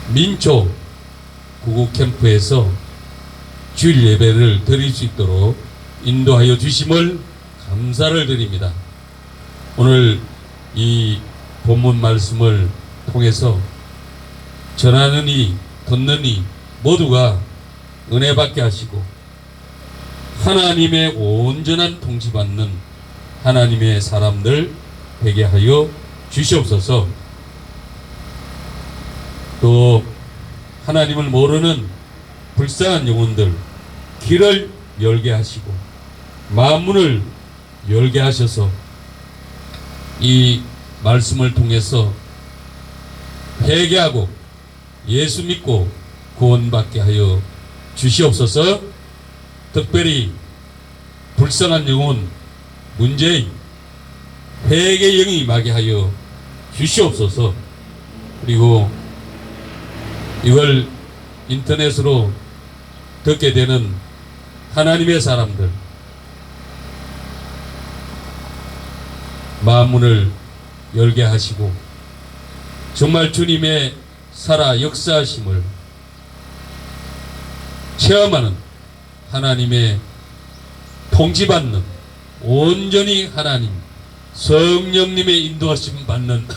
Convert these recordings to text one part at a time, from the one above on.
민초 구국 캠프에서 주일 예배를 드릴 수 있도록 인도하여 주심을 감사를 드립니다. 오늘 이 본문 말씀을 통해서 전하는 이 듣는 이 모두가 은혜 받게 하시고 하나님의 온전한 통치받는 하나님의 사람들 되게 하여 주시옵소서. 또 하나님을 모르는 불쌍한 영혼들 길을 열게 하시고 마음문을 열게 하셔서 이 말씀을 통해서 회개하고 예수 믿고 구원받게 하여 주시옵소서. 특별히 불쌍한 영혼 문제인 회개의 영이 임하게 하여 주시옵소서. 그리고 이걸 인터넷으로 듣게 되는 하나님의 사람들 마음문을 열게 하시고 정말 주님의 살아 역사하심을 체험하는 하나님의 통치받는 온전히 하나님 성령님의 인도하심 받는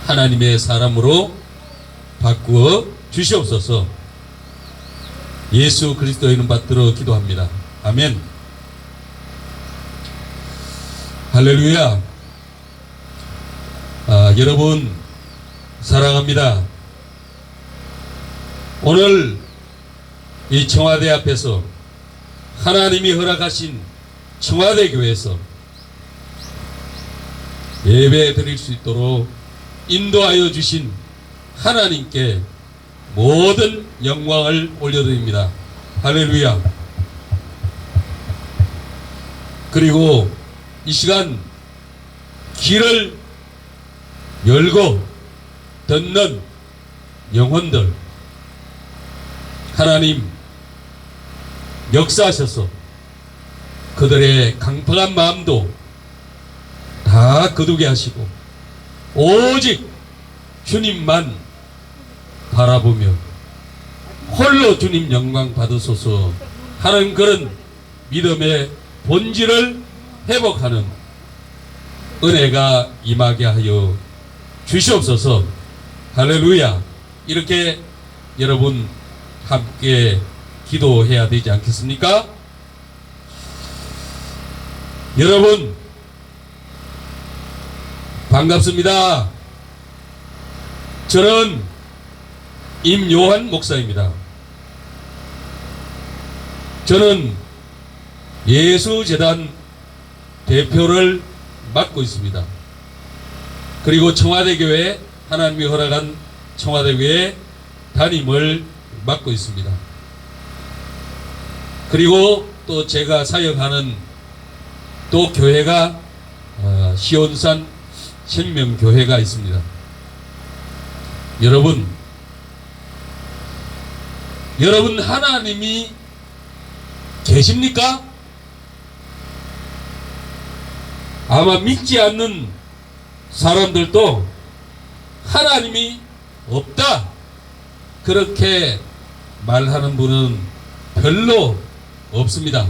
하나님의 사람으로 바꾸어 주시옵소서. 예수 그리스도의 이름 받들어 기도합니다. 아멘. 할렐루야. 여러분 사랑합니다. 오늘 이 청와대 앞에서 하나님이 허락하신 청와대 교회에서 예배 드릴 수 있도록 인도하여 주신 하나님께 모든 영광을 올려드립니다. 할렐루야. 그리고 이 시간 길을 열고 듣는 영혼들 하나님 역사하셔서 그들의 강팍한 마음도 다 거두게 하시고 오직 주님만 바라보며 홀로 주님 영광 받으소서 하는 그런 믿음의 본질을 회복하는 은혜가 임하게 하여 주시옵소서. 할렐루야. 이렇게 여러분 함께 기도해야 되지 않겠습니까? 여러분 반갑습니다. 저는 임요한 목사입니다. 저는 예수재단 대표를 맡고 있습니다. 그리고 청와대교회 하나님이 허락한 청와대교회 담임을 맡고 있습니다. 그리고 또 제가 사역하는 또 교회가 시온산 생명교회가 있습니다. 여러분 하나님이 계십니까? 아마 믿지 않는 사람들도 하나님이 없다 그렇게 말하는 분은 별로 없습니다.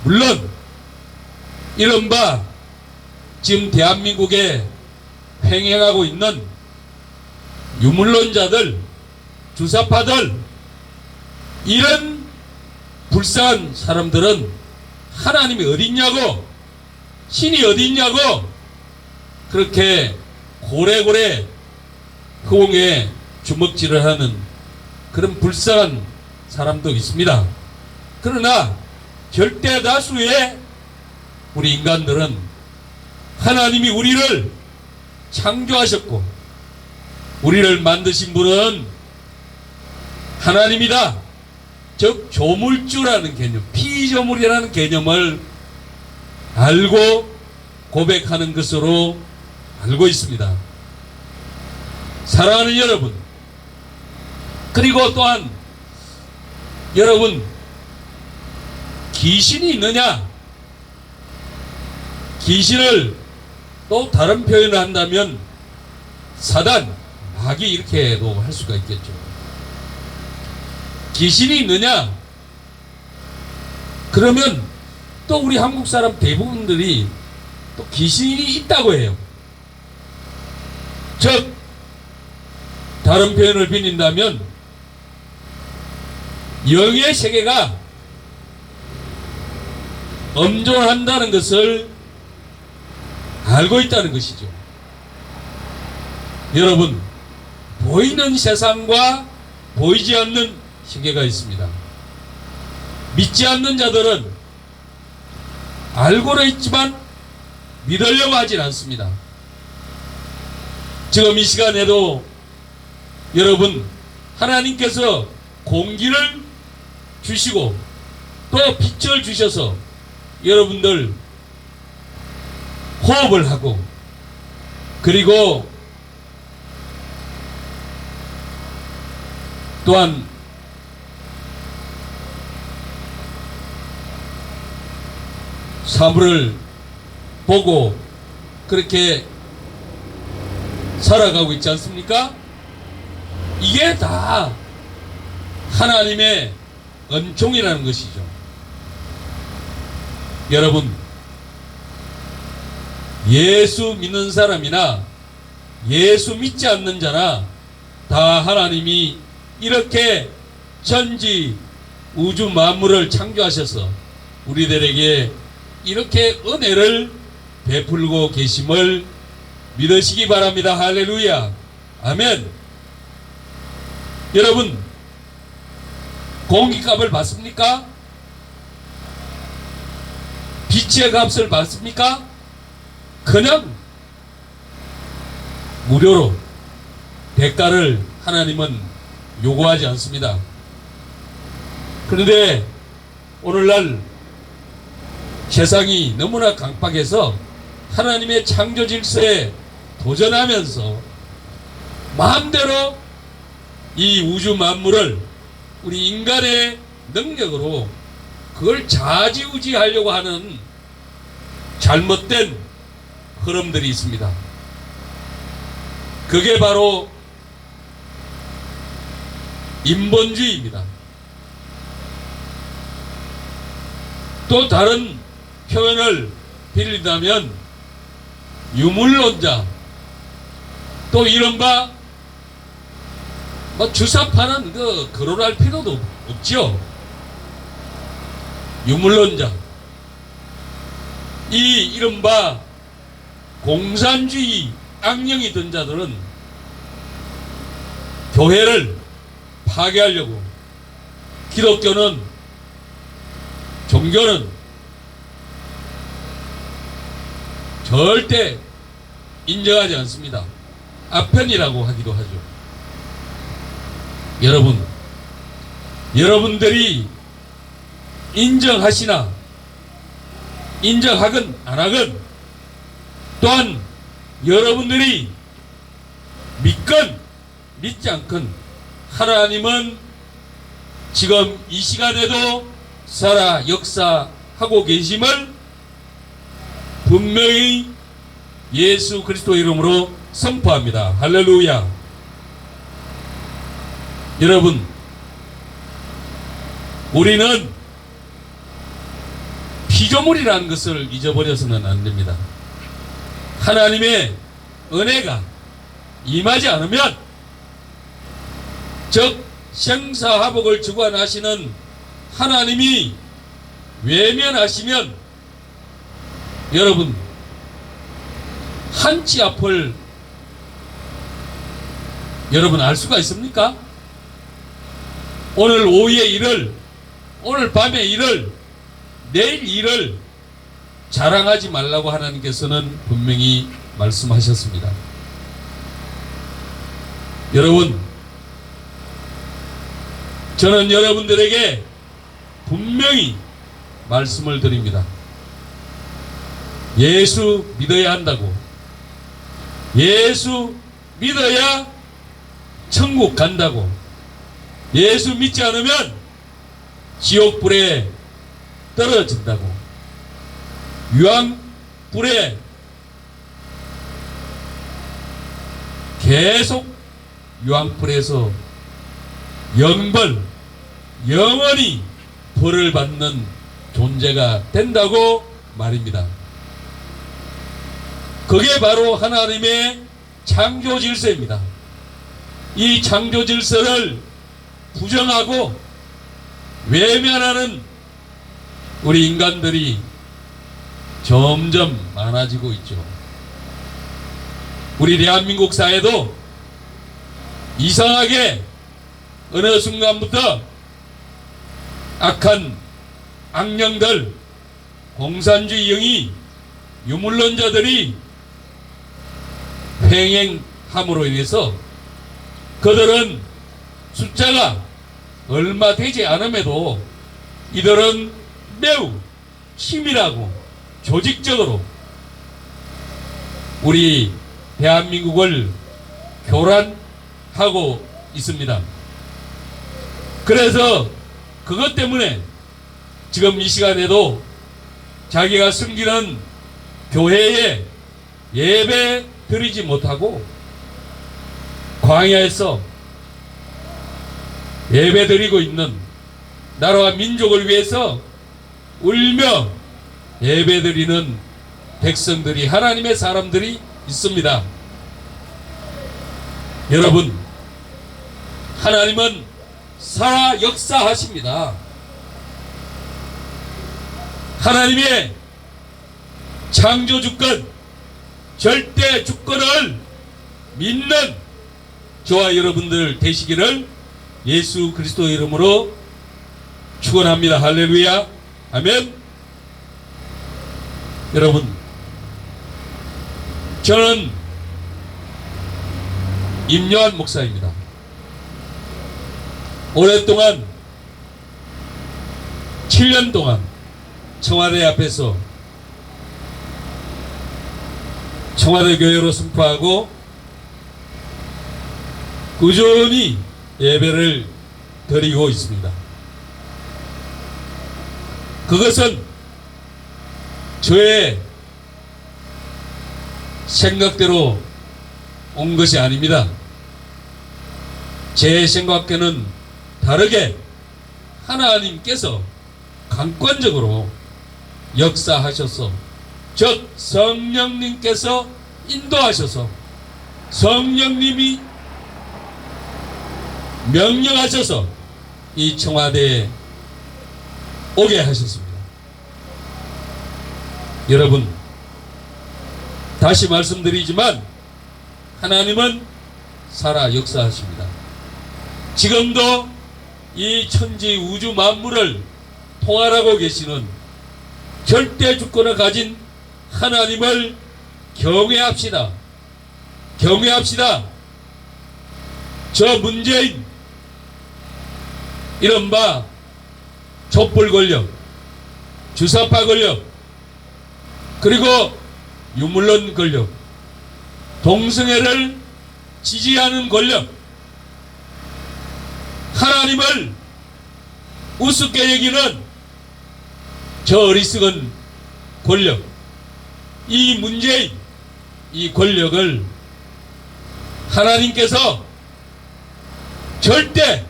물론 이른바 지금 대한민국에 횡행하고 있는 유물론자들, 주사파들 이런 불쌍한 사람들은 하나님이 어딨냐고 신이 어딨냐고 그렇게 고래고래 허공에 주먹질을 하는 그런 불쌍한 사람도 있습니다. 그러나 절대 다수의 우리 인간들은 하나님이 우리를 창조하셨고 우리를 만드신 분은 하나님이다. 즉 조물주라는 개념, 피조물이라는 개념을 알고 고백하는 것으로 알고 있습니다. 사랑하는 여러분, 그리고 또한 여러분 귀신이 있느냐? 귀신을 또 다른 표현을 한다면 사단, 과학이 이렇게도 할 수가 있겠죠. 귀신이 있느냐? 그러면 또 우리 한국 사람 대부분들이 또 귀신이 있다고 해요. 즉, 다른 표현을 빌린다면 영의 세계가 엄존한다는 것을 알고 있다는 것이죠. 여러분, 보이는 세상과 보이지 않는 세계가 있습니다. 믿지 않는 자들은 알고는 있지만 믿으려고 하진 않습니다. 지금 이 시간에도 여러분, 하나님께서 공기를 주시고 또 빛을 주셔서 여러분들 호흡을 하고, 그리고 또한 사물을 보고 그렇게 살아가고 있지 않습니까? 이게 다 하나님의 은총이라는 것이죠. 여러분, 예수 믿는 사람이나 예수 믿지 않는 자나 다 하나님이 이렇게 천지 우주 만물을 창조하셔서 우리들에게 이렇게 은혜를 베풀고 계심을 믿으시기 바랍니다. 할렐루야. 아멘. 여러분, 공기값을 받습니까? 빛의 값을 받습니까? 그냥 무료로 대가를 하나님은 요구하지 않습니다. 그런데 오늘날 세상이 너무나 강팍해서 하나님의 창조 질서에 도전하면서 마음대로 이 우주 만물을 우리 인간의 능력으로 그걸 좌지우지하려고 하는 잘못된 흐름들이 있습니다. 그게 바로 인본주의입니다. 또 다른 표현을 빌린다면 유물론자, 또 이른바 주사 파는 거론할 필요도 없죠. 유물론자, 이 이른바 공산주의 악령이 든 자들은 교회를 파괴하려고, 기독교는, 종교는 절대 인정하지 않습니다. 아편이라고 하기도 하죠. 여러분, 여러분들이 인정하시나 인정하건 안하건, 또한 여러분들이 믿건 믿지 않건 하나님은 지금 이 시간에도 살아 역사하고 계심을 분명히 예수 그리스도 이름으로 선포합니다. 할렐루야. 여러분, 우리는 피조물이라는 것을 잊어버려서는 안 됩니다. 하나님의 은혜가 임하지 않으면, 즉 생사화복을 주관하시는 하나님이 외면하시면, 여러분, 한치 앞을 여러분 알 수가 있습니까? 오늘 오후의 일을, 오늘 밤의 일을, 내일 일을 자랑하지 말라고 하나님께서는 분명히 말씀하셨습니다. 여러분, 저는 여러분들에게 분명히 말씀을 드립니다. 예수 믿어야 한다고. 예수 믿어야 천국 간다고. 예수 믿지 않으면 지옥불에 떨어진다고. 유황불에 계속 유황불에서 영벌, 영원히 벌을 받는 존재가 된다고 말입니다. 그게 바로 하나님의 창조 질서입니다. 이 창조 질서를 부정하고 외면하는 우리 인간들이 점점 많아지고 있죠. 우리 대한민국 사회도 이상하게 어느 순간부터 악한 악령들, 공산주의형이 유물론자들이 횡행함으로 인해서 그들은 숫자가 얼마 되지 않음에도 이들은 매우 치밀하고 조직적으로 우리 대한민국을 교란하고 있습니다. 그래서 그것 때문에 지금 이 시간에도 자기가 섬기는 교회에 예배 드리지 못하고 광야에서 예배 드리고 있는 나라와 민족을 위해서 울며 예배 드리는 백성들이, 하나님의 사람들이 있습니다. 여러분, 하나님은 살아 역사하십니다. 하나님의 창조 주권, 절대 주권을 믿는 저와 여러분들 되시기를 예수 그리스도 이름으로 축원합니다. 할렐루야. 아멘. 여러분, 저는 임요한 목사입니다. 오랫동안 7년 동안 청와대 앞에서 청와대 교회로 선포하고 꾸준히 예배를 드리고 있습니다. 그것은 저의 생각대로 온 것이 아닙니다. 제 생각과는 다르게 하나님께서 강권적으로 역사하셔서, 즉 성령님께서 인도하셔서 성령님이 명령하셔서 이 청와대에 오게 하셨습니다. 여러분, 다시 말씀드리지만 하나님은 살아 역사하십니다. 지금도 이 천지 우주 만물을 통할하고 계시는 절대 주권을 가진 하나님을 경외합시다. 경외합시다. 저 문재인, 이른바 촛불 권력, 주사파 권력, 그리고 유물론 권력, 동성애를 지지하는 권력, 하나님을 우습게 여기는 저 어리석은 권력, 이 문재인, 이 권력을 하나님께서 절대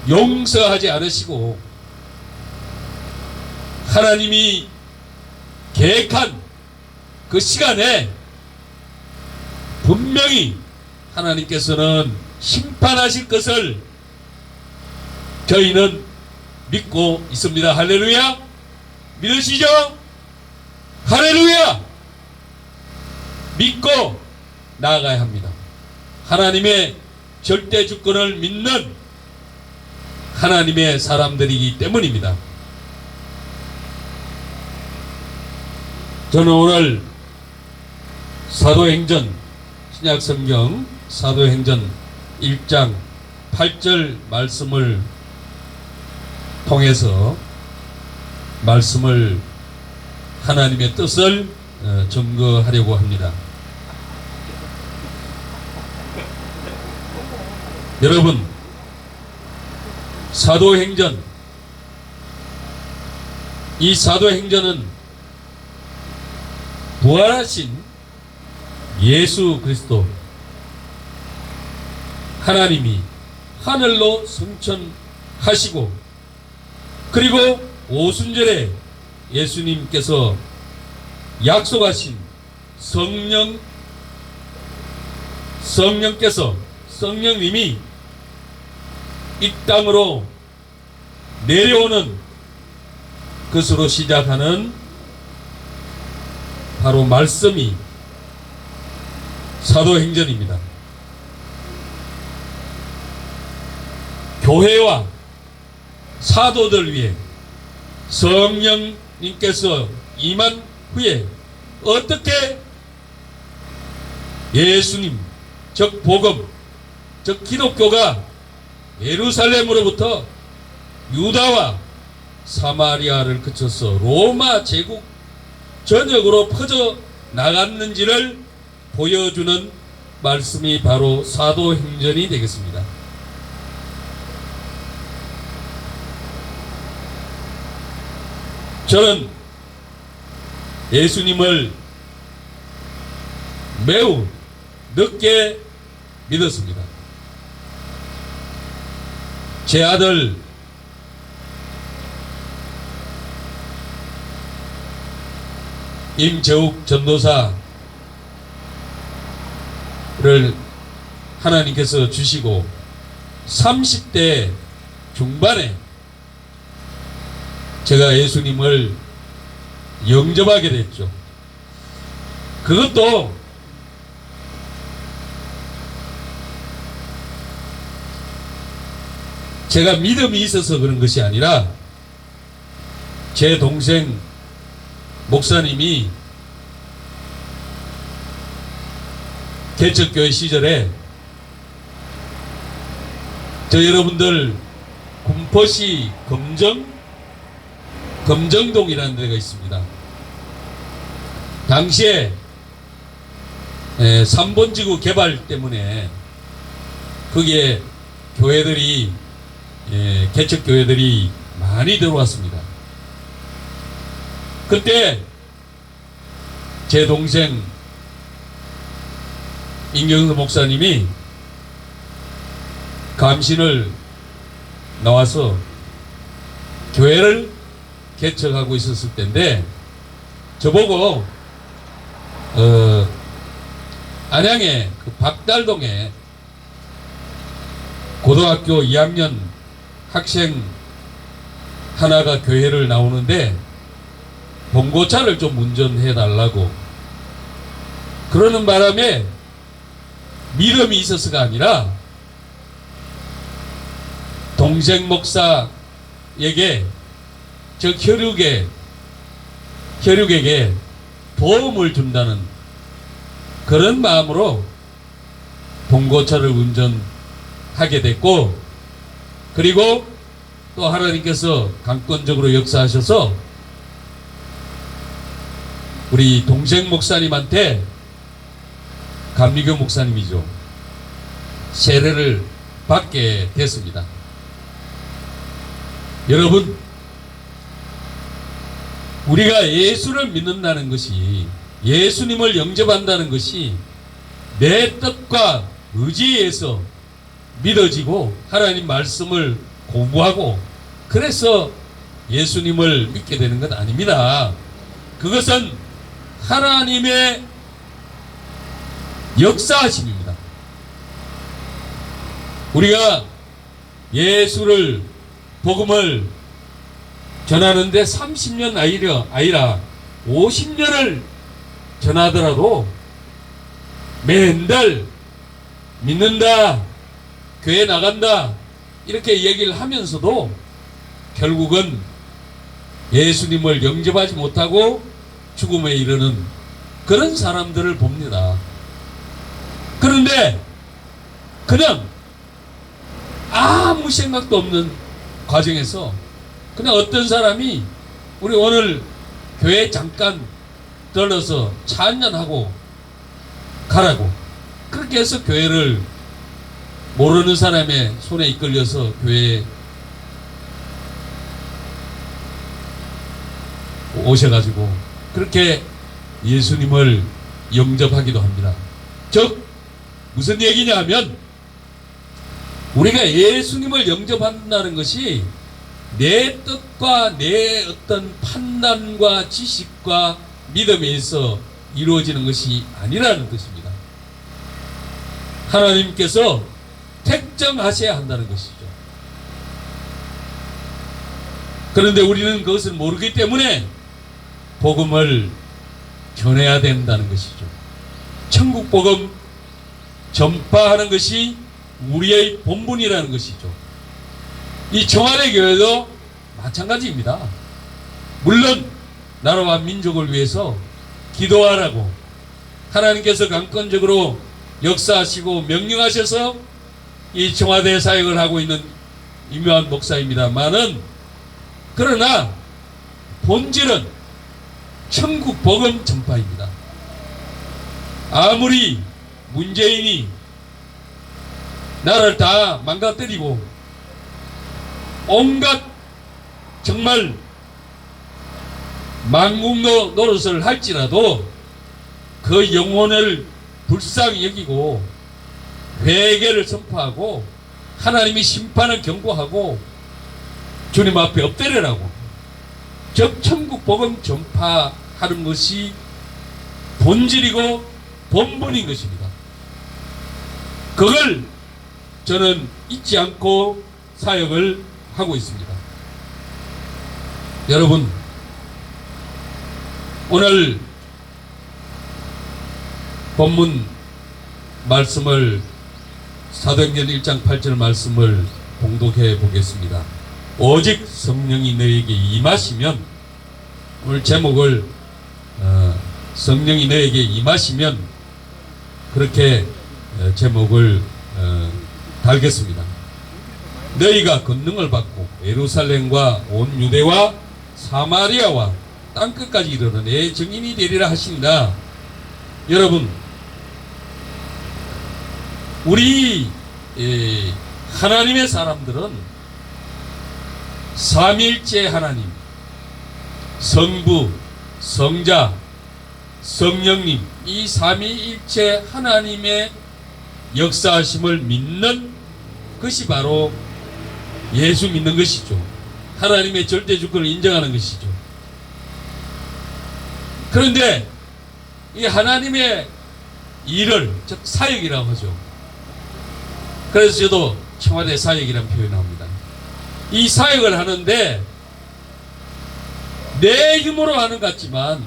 용서하지 않으시고 하나님이 계획한 그 시간에 분명히 하나님께서는 심판하실 것을 저희는 믿고 있습니다. 할렐루야. 믿으시죠? 할렐루야. 믿고 나아가야 합니다. 하나님의 절대 주권을 믿는 하나님의 사람들이기 때문입니다. 저는 오늘 사도행전, 신약성경 사도행전 1장 8절 말씀을 통해서 말씀을, 하나님의 뜻을 증거하려고 합니다. 여러분, 사도행전, 이 사도행전은 부활하신 예수 그리스도, 하나님이 하늘로 승천하시고, 그리고 오순절에 예수님께서 약속하신 성령님이 이 땅으로 내려오는 것으로 시작하는 바로 말씀이 사도행전입니다. 교회와 사도들 위해 성령님께서 임한 후에 어떻게 예수님, 즉 복음, 즉 기독교가 예루살렘으로부터 유다와 사마리아를 거쳐서 로마 제국 전역으로 퍼져 나갔는지를 보여주는 말씀이 바로 사도행전이 되겠습니다. 저는 예수님을 매우 늦게 믿었습니다. 제 아들 임재욱 전도사를 하나님께서 주시고 30대 중반에 제가 예수님을 영접하게 됐죠. 그것도 제가 믿음이 있어서 그런 것이 아니라 제 동생 목사님이 개척교회 시절에 저 여러분들 군포시 금정동이라는 데가 있습니다. 당시에 3번지구 개발 때문에 거기에 교회들이 개척교회들이 많이 들어왔습니다. 그때 제 동생 임경수 목사님이 감신을 나와서 교회를 개척하고 있었을 때인데 저보고 안양의 그 박달동에 고등학교 2학년 학생 하나가 교회를 나오는데 봉고차를 좀 운전해 달라고 그러는 바람에 믿음이 있어서가 아니라 동생 목사에게 저 혈육에게 도움을 준다는 그런 마음으로 봉고차를 운전하게 됐고, 그리고 또 하나님께서 강권적으로 역사하셔서 우리 동생 목사님한테, 감리교 목사님이죠, 세례를 받게 됐습니다. 여러분, 우리가 예수를 믿는다는 것이, 예수님을 영접한다는 것이 내 뜻과 의지에 의해서 믿어지고 하나님 말씀을 공부하고 그래서 예수님을 믿게 되는 건 아닙니다. 그것은 하나님의 역사하심입니다. 우리가 예수를, 복음을 전하는데 30년 아니라 50년을 전하더라도 매달 믿는다, 교회 나간다 이렇게 얘기를 하면서도 결국은 예수님을 영접하지 못하고 죽음에 이르는 그런 사람들을 봅니다. 그런데 그냥 아무 생각도 없는 과정에서 그냥 어떤 사람이 우리 오늘 교회 잠깐 들러서 차 한잔하고 가라고 그렇게 해서 교회를 모르는 사람의 손에 이끌려서 교회에 오셔가지고 그렇게 예수님을 영접하기도 합니다. 즉 무슨 얘기냐 하면 우리가 예수님을 영접한다는 것이 내 뜻과 내 어떤 판단과 지식과 믿음에 의해서 이루어지는 것이 아니라는 것입니다. 하나님께서 택정하셔야 한다는 것이죠. 그런데 우리는 그것을 모르기 때문에 복음을 전해야 된다는 것이죠. 천국 복음 전파하는 것이 우리의 본분이라는 것이죠. 이 청와대 교회도 마찬가지입니다. 물론 나라와 민족을 위해서 기도하라고 하나님께서 강권적으로 역사하시고 명령하셔서 이 청와대 사역을 하고 있는 임요한 목사입니다만은, 그러나 본질은 천국 복음 전파입니다. 아무리 문재인이 나라를 다 망가뜨리고 온갖 정말 망국노 노릇을 할지라도 그 영혼을 불쌍히 여기고 회개를 선포하고 하나님이 심판을 경고하고 주님 앞에 엎드리라고, 즉 천국 복음 전파하는 것이 본질이고 본분인 것입니다. 그걸 저는 잊지 않고 사역을 하고 있습니다. 여러분, 오늘 본문 말씀을 사도행전 1장 8절 말씀을 봉독해 보겠습니다. 오직 성령이 너에게 임하시면, 오늘 제목을 성령이 너에게 임하시면 그렇게 제목을 달겠습니다. 너희가 권능을 받고 예루살렘과 온 유대와 사마리아와 땅끝까지 이르러 내 증인이 되리라 하신다. 여러분, 우리 하나님의 사람들은 삼위일체 하나님, 성부, 성자, 성령님, 이 삼위일체 하나님의 역사하심을 믿는 것이 바로 예수 믿는 것이죠. 하나님의 절대 주권을 인정하는 것이죠. 그런데 이 하나님의 일을, 즉 사역이라고 하죠. 그래서 저도 청와대 사역이라는 표현을 합니다. 이 사역을 하는데 내 힘으로 하는 것 같지만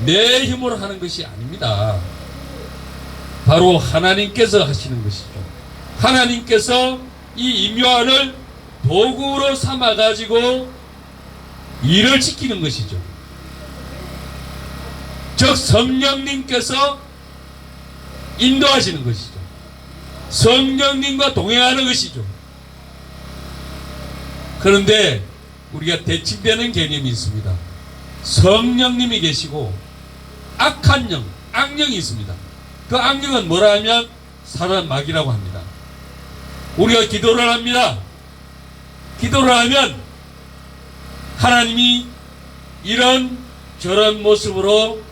내 힘으로 하는 것이 아닙니다. 바로 하나님께서 하시는 것이죠. 하나님께서 이 임요한을 도구로 삼아가지고 일을 지키는 것이죠. 즉 성령님께서 인도하시는 것이죠. 성령님과 동행하는 것이죠. 그런데 우리가 대칭되는 개념이 있습니다. 성령님이 계시고 악한 영, 악령이 있습니다. 그 악령은 뭐라 하면 사단 마귀라고 합니다. 우리가 기도를 합니다. 기도를 하면 하나님이 이런 저런 모습으로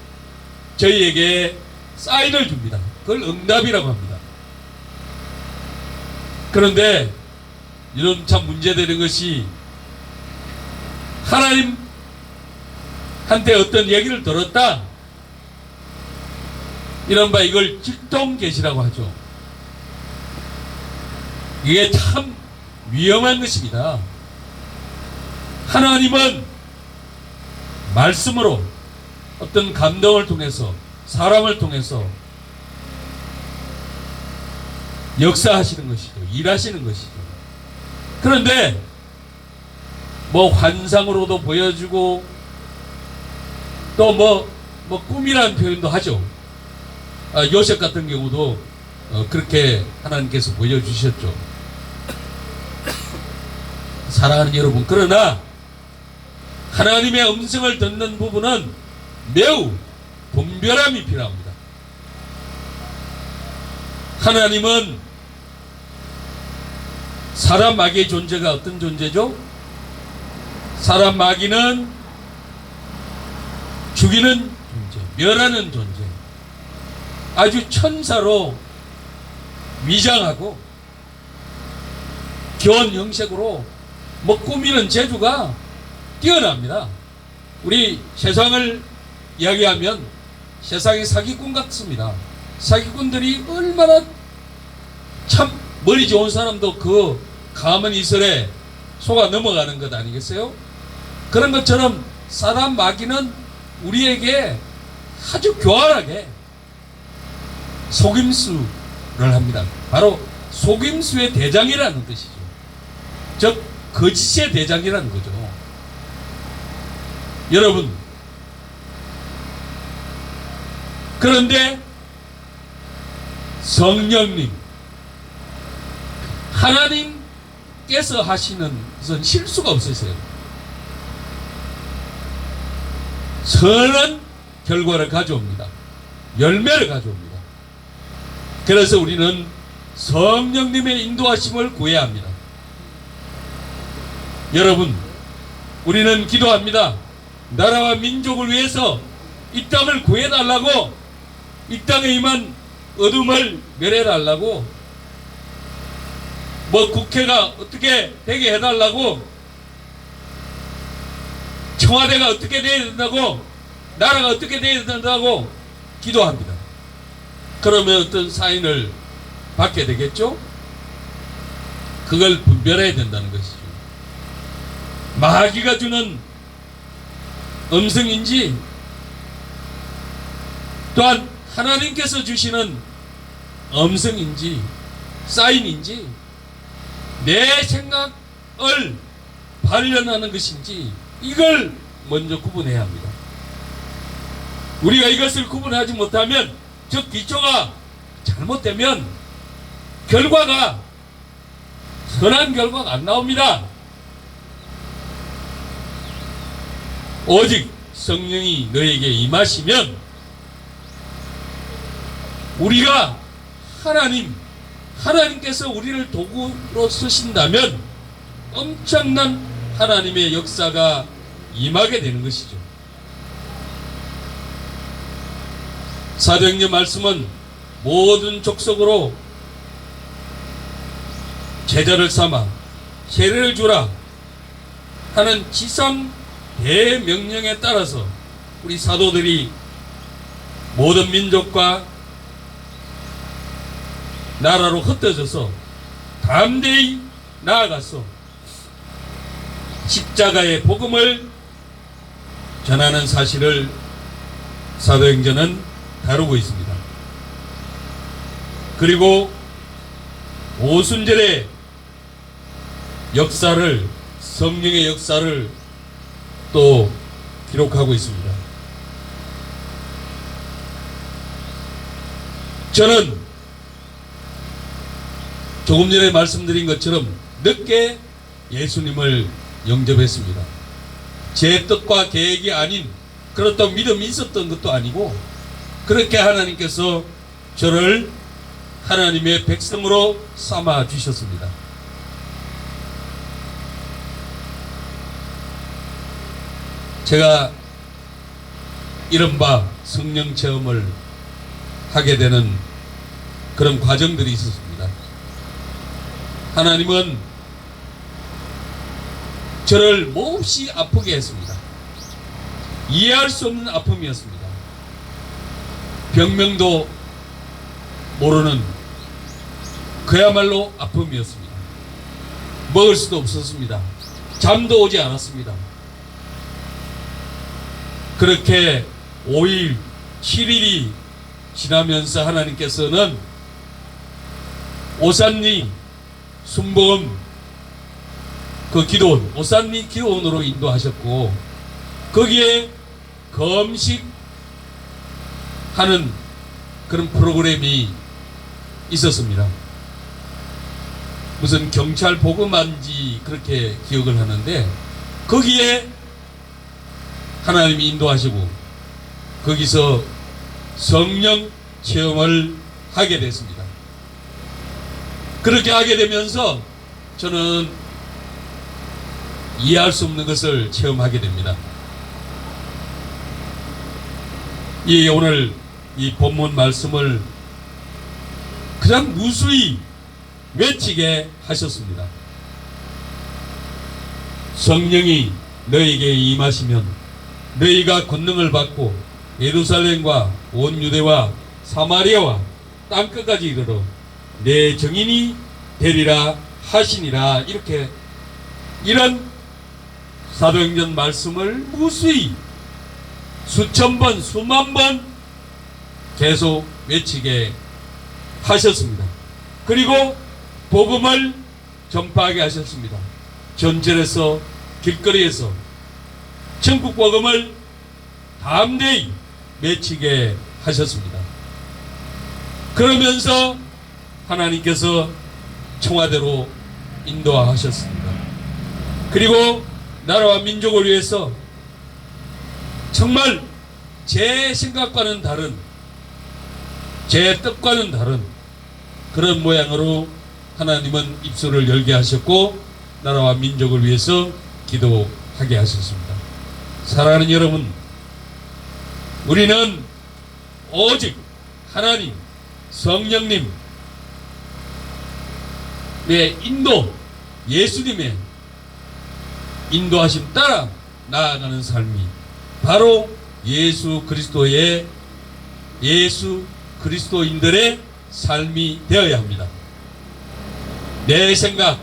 저희에게 사인을 줍니다. 그걸 응답이라고 합니다. 그런데 이런 참 문제되는 것이, 하나님한테 어떤 얘기를 들었다, 이른바 이걸 직통계시라고 하죠. 이게 참 위험한 것입니다. 하나님은 말씀으로 어떤 감동을 통해서, 사람을 통해서 역사하시는 것이죠. 일하시는 것이죠. 그런데 뭐 환상으로도 보여주고 또 뭐 꿈이라는 표현도 하죠. 요셉 같은 경우도 그렇게 하나님께서 보여주셨죠. 사랑하는 여러분, 그러나 하나님의 음성을 듣는 부분은 매우 분별함이 필요합니다. 하나님은 사람 마귀의 존재가 어떤 존재죠? 사람 마귀는 죽이는 존재, 멸하는 존재, 아주 천사로 위장하고 귀여운 형식으로 뭐 꾸미는 재주가 뛰어납니다. 우리 세상을 이야기하면 세상의 사기꾼 같습니다. 사기꾼들이 얼마나 참 머리 좋은 사람도 그 가문 이설에 속아 넘어가는 것 아니겠어요? 그런 것처럼 사단 마귀는 우리에게 아주 교활하게 속임수를 합니다. 바로 속임수의 대장이라는 뜻이죠. 즉 거짓의 대장이라는 거죠. 여러분, 그런데 성령님, 하나님께서 하시는 것은 실수가 없으세요. 선한 결과를 가져옵니다. 열매를 가져옵니다. 그래서 우리는 성령님의 인도하심을 구해야 합니다. 여러분, 우리는 기도합니다. 나라와 민족을 위해서 이 땅을 구해달라고, 이 땅에 임한 어둠을 멸해달라고, 뭐 국회가 어떻게 되게 해달라고, 청와대가 어떻게 되어야 된다고, 나라가 어떻게 되어야 된다고 기도합니다. 그러면 어떤 사인을 받게 되겠죠? 그걸 분별해야 된다는 것이죠. 마귀가 주는 음성인지, 또한 하나님께서 주시는 음성인지, 사인인지, 내 생각을 발견하는 것인지, 이걸 먼저 구분해야 합니다. 우리가 이것을 구분하지 못하면, 즉 기초가 잘못되면 결과가 선한 결과가 안 나옵니다. 오직 성령이 너에게 임하시면 우리가 하나님께서 우리를 도구로 쓰신다면 엄청난 하나님의 역사가 임하게 되는 것이죠. 사도행전 말씀은 모든 족속으로 제자를 삼아 세례를 주라 하는 지상 대명령에 따라서 우리 사도들이 모든 민족과 나라로 흩어져서 담대히 나아가서 십자가의 복음을 전하는 사실을 사도행전은 다루고 있습니다. 그리고 오순절의 역사를, 성령의 역사를 또 기록하고 있습니다. 저는 조금 전에 말씀드린 것처럼 늦게 예수님을 영접했습니다. 제 뜻과 계획이 아닌, 그렇다고 믿음이 있었던 것도 아니고, 그렇게 하나님께서 저를 하나님의 백성으로 삼아 주셨습니다. 제가 이른바 성령 체험을 하게 되는 그런 과정들이 있었습니다. 하나님은 저를 몹시 아프게 했습니다. 이해할 수 없는 아픔이었습니다. 병명도 모르는 그야말로 아픔이었습니다. 먹을 수도 없었습니다. 잠도 오지 않았습니다. 그렇게 5일, 7일이 지나면서 하나님께서는 오산리 순복음 그 기도원, 오산리 기도원으로 인도하셨고, 거기에 검식하는 그런 프로그램이 있었습니다. 무슨 경찰 보고만지 그렇게 기억을 하는데, 거기에 하나님이 인도하시고 거기서 성령 체험을 하게 됐습니다. 그렇게 하게 되면서 저는 이해할 수 없는 것을 체험하게 됩니다. 오늘 이 본문 말씀을 그냥 무수히 외치게 하셨습니다. 성령이 너희에게 임하시면 너희가 권능을 받고 예루살렘과 온 유대와 사마리아와 땅끝까지 이르러 내 증인이 되리라 하시니라. 이렇게 이런 사도행전 말씀을 무수히 수천 번 수만 번 계속 외치게 하셨습니다. 그리고 복음을 전파하게 하셨습니다. 전철에서 길거리에서 천국 복음을 담대히 외치게 하셨습니다. 그러면서 하나님께서 청와대로 인도하셨습니다. 그리고 나라와 민족을 위해서 정말 제 생각과는 다른, 제 뜻과는 다른 그런 모양으로 하나님은 입술을 열게 하셨고 나라와 민족을 위해서 기도하게 하셨습니다. 사랑하는 여러분, 우리는 오직 하나님, 성령님의 인도, 예수님의 인도하심 따라 나아가는 삶이 바로 예수 그리스도인들의 삶이 되어야 합니다. 내 생각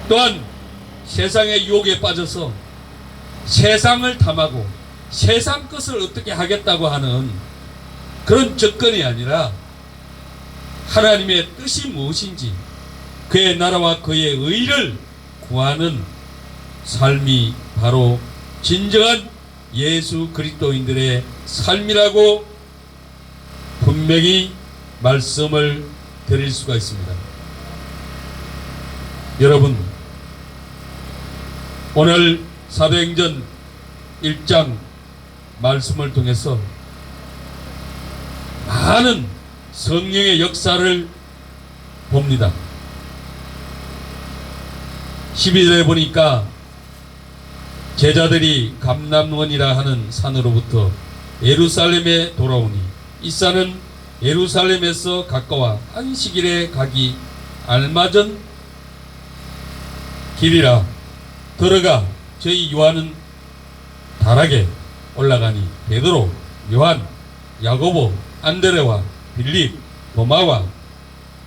또한 세상의 유혹에 빠져서 세상을 탐하고 세상 것을 어떻게 하겠다고 하는 그런 접근이 아니라 하나님의 뜻이 무엇인지 그의 나라와 그의 의를 구하는 삶이 바로 진정한 예수 그리스도인들의 삶이라고 분명히 말씀을 드릴 수가 있습니다. 여러분, 오늘 사도행전 1장 말씀을 통해서 많은 성령의 역사를 봅니다. 12절에 보니까 제자들이 감람원이라 하는 산으로부터 예루살렘에 돌아오니 이 산은 예루살렘에서 가까워 안식일에 가기 알맞은 길이라 들어가 저희 요한은 다락에 올라가니 베드로, 요한, 야고보, 안드레와 빌립, 도마와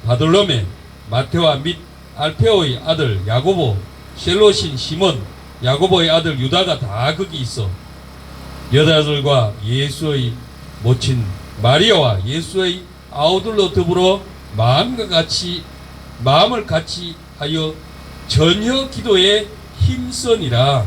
바돌로메, 마테와 및 알페오의 아들 야고보, 셀롯인 시몬, 야고보의 아들 유다가 다 거기 있어 여자들과 예수의 모친 마리아와 예수의 아우들로 더불어 마음을 같이 하여 전혀 기도에 힘쓰니라.